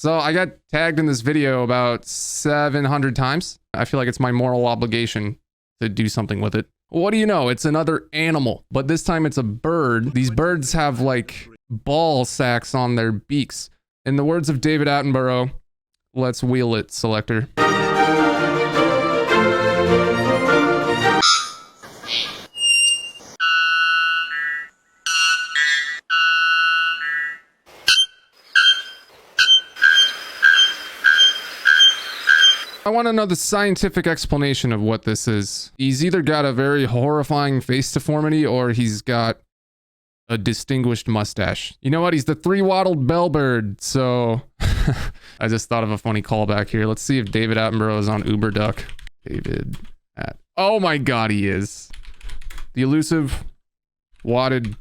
So I got tagged in this video about 700 times. I feel like it's my moral obligation to do something with it. What do you know? It's another animal, but this time it's a bird. These birds have like ball sacks on their beaks. In the words of David Attenborough, let's wheel it, selector. I want to know the scientific explanation of what this is. He's either got a very horrifying face deformity or he's got a distinguished mustache. You know what? He's the three-wattled bellbird, so I just thought of a funny callback here. Let's see if David Attenborough is on UberDuck. Oh my god, he is. The elusive watted...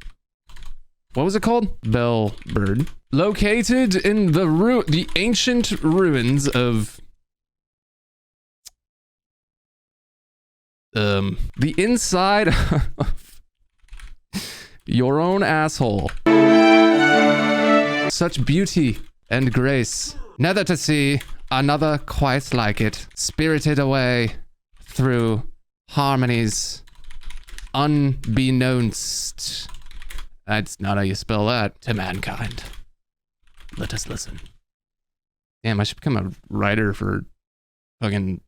What was it called? Bellbird. Located in the ancient ruins of... the inside of your own asshole. Such beauty and grace, never to see another quite like it, spirited away through harmonies unbeknownst. That's not how you spell that. To mankind. Let us listen. Damn, I should become a writer for fucking,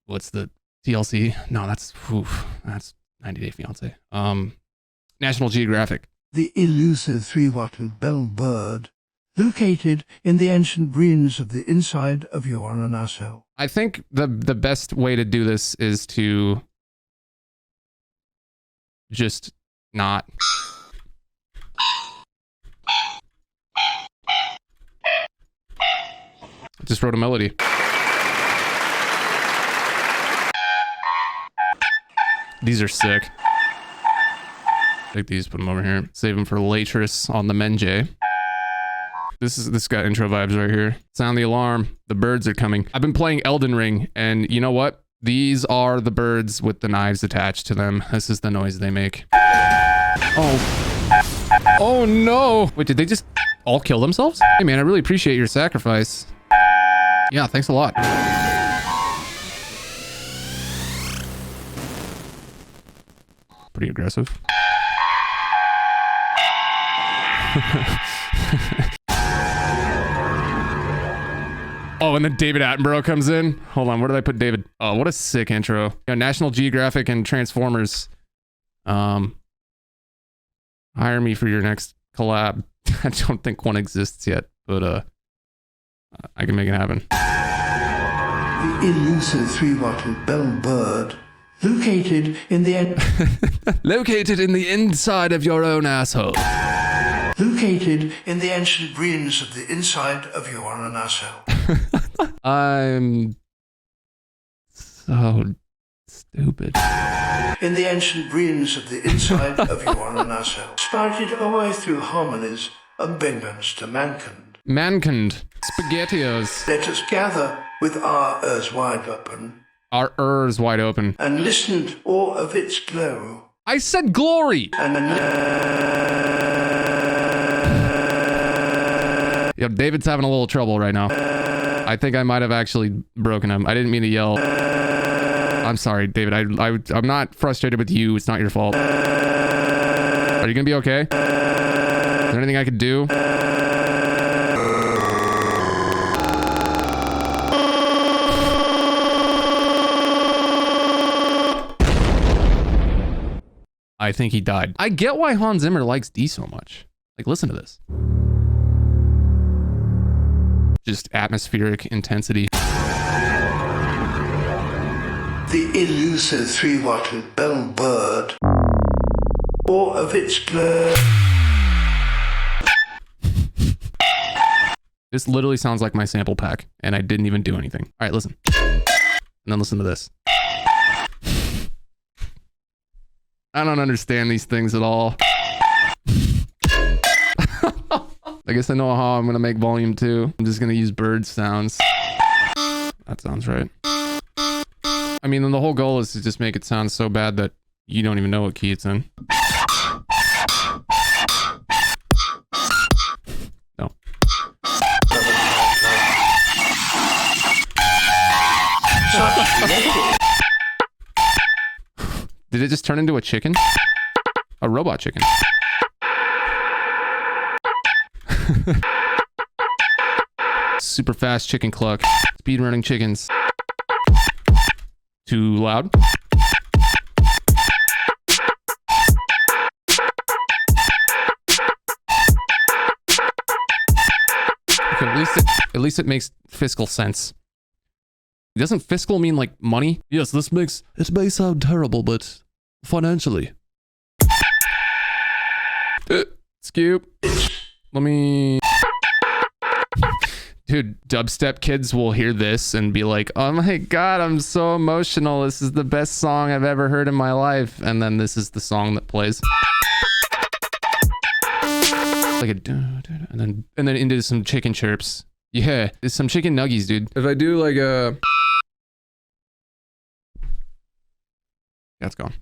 what's the TLC? No, that's 90 Day Fiance. National Geographic. The elusive three-wattled bellbird, located in the ancient ruins of the inside of your own asshole. I think the best way to do this is to just not. I just wrote a melody. These are sick. Take these, put them over here. Save them for Latris on the Menjay. This got intro vibes right here. Sound the alarm. The birds are coming. I've been playing Elden Ring, and you know what? These are the birds with the knives attached to them. This is the noise they make. Oh. Oh no! Wait, did they just all kill themselves? Hey man, I really appreciate your sacrifice. Yeah, thanks a lot. Pretty aggressive. Oh, and then David Attenborough comes in. Hold on, where did I put David? Oh, what a sick intro. You know, National Geographic and Transformers. Hire me for your next collab. I don't think one exists yet, but I can make it happen. The elusive three-wattled bellbird, located in the located in the inside of your own asshole. Located in the ancient ruins of the inside of your own asshole. I'm so stupid. In the ancient ruins of the inside of your own asshole. Spouted away through harmonies unbeknownst to mankind. Mankind. Spaghettios. Let us gather with our ears wide open. Our ears wide open. And listen to all of its glow. I said glory! Yo, David's having a little trouble right now. I think I might have actually broken him. I didn't mean to yell. I'm sorry, David. I'm not frustrated with you. It's not your fault. Are you gonna be okay? Is there anything I could do? I think he died. I get why Hans Zimmer likes D so much. Like, listen to this. Just atmospheric intensity. The elusive three-wattled bellbird. All of its glow. This literally sounds like my sample pack, and I didn't even do anything. All right, listen. And then listen to this. I don't understand these things at all. I guess I know how I'm gonna make volume 2. I'm just gonna use bird sounds. That sounds right. I mean, the whole goal is to just make it sound so bad that you don't even know what key it's in. Did it just turn into a chicken? A robot chicken. Super fast chicken cluck. Speed running chickens. Too loud? Okay, at least it makes fiscal sense. Doesn't fiscal mean like money? Yes, it may sound terrible, but financially. Scoop. Let me... Dude, dubstep kids will hear this and be like, oh my god, I'm so emotional. This is the best song I've ever heard in my life. And then this is the song that plays. Like a... And then into some chicken chirps. Yeah, there's some chicken nuggies, dude. If I do like a... Yeah, it's gone.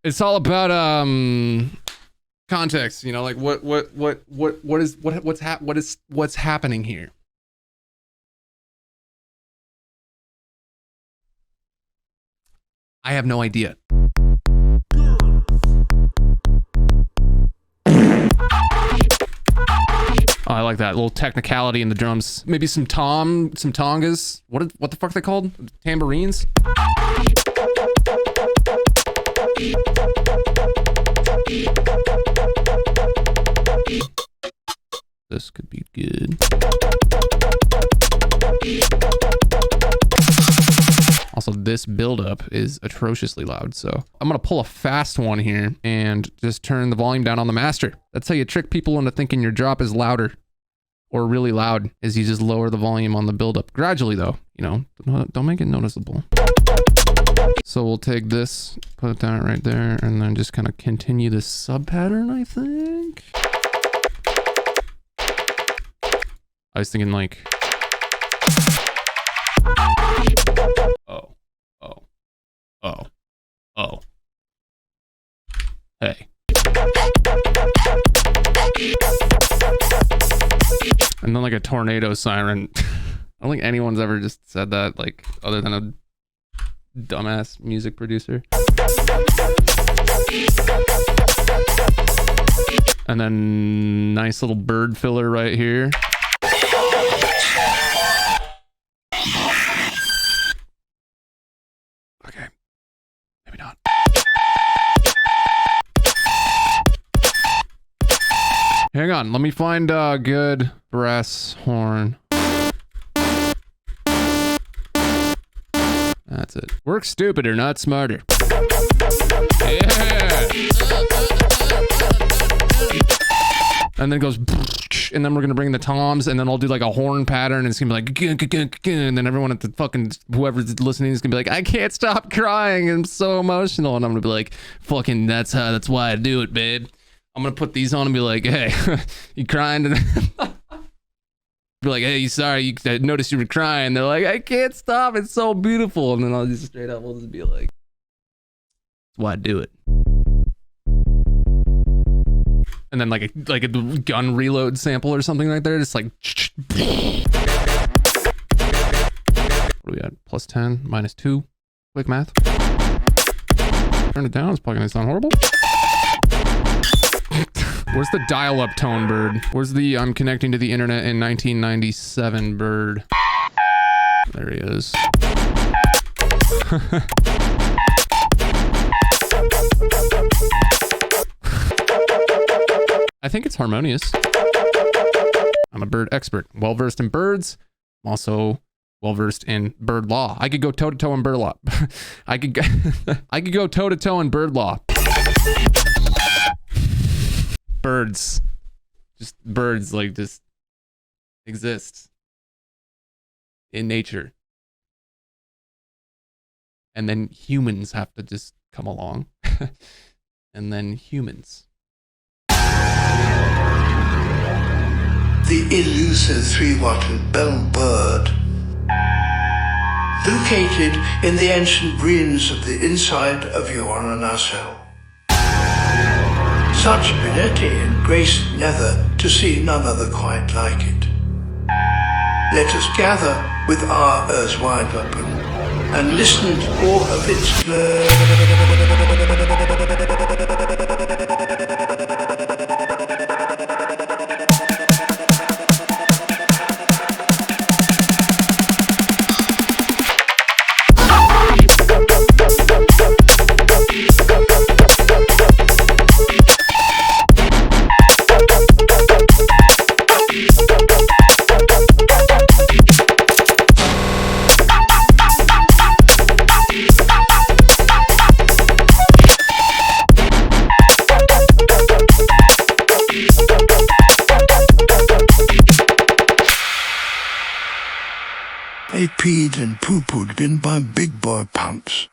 It's all about context, you know, like what's happening here. I have no idea. Oh, I like that little technicality in the drums. Maybe some tongas. What the fuck are they called? Tambourines? This could be good. Also, this buildup is atrociously loud, so I'm gonna pull a fast one here and just turn the volume down on the master. That's how you trick people into thinking your drop is louder or really loud, is you just lower the volume on the buildup. Gradually though, you know, don't make it noticeable. So we'll take this, put that right there, and then just kind of continue this sub pattern, I think. I was thinking like... Oh. Hey. And then like a tornado siren. I don't think anyone's ever just said that, like, other than a dumbass music producer. And then nice little bird filler right here. Okay. Maybe not. Hang on, let me find a good brass horn. That's it. Work stupider, not smarter. Yeah! And then it goes, and then we're gonna bring the toms, and then I'll do like a horn pattern, and it's gonna be like, and then everyone at the fucking, whoever's listening is gonna be like, I can't stop crying, I'm so emotional, and I'm gonna be like, fucking, that's why I do it, babe. I'm gonna put these on and be like, hey, you crying? And be like, hey, sorry, I noticed you were crying. They're like, I can't stop, it's so beautiful. And then I'll just straight up, we'll just be like, that's why I do it. And then like a gun reload sample or something like that, just like, what do we got? Plus 10, minus 2. Quick math. Turn it down, it's probably gonna sound horrible. Where's the dial-up tone bird? Where's the I'm connecting to the internet in 1997 bird? There he is. I think it's harmonious. I'm a bird expert. Well-versed in birds. I'm also well-versed in bird law. I could go toe-to-toe in bird law. I could go toe-to-toe in bird law. Birds, just birds, like, just exist in nature. And then humans have to just come along. And then humans. The elusive three-wattled bellbird. Located in the ancient ruins of the inside of your nacelle. Such ability and grace nether to see none other quite like it. Let us gather with our ears wide open and listen to all of its They peed and poo-pooed in by big boy pumps.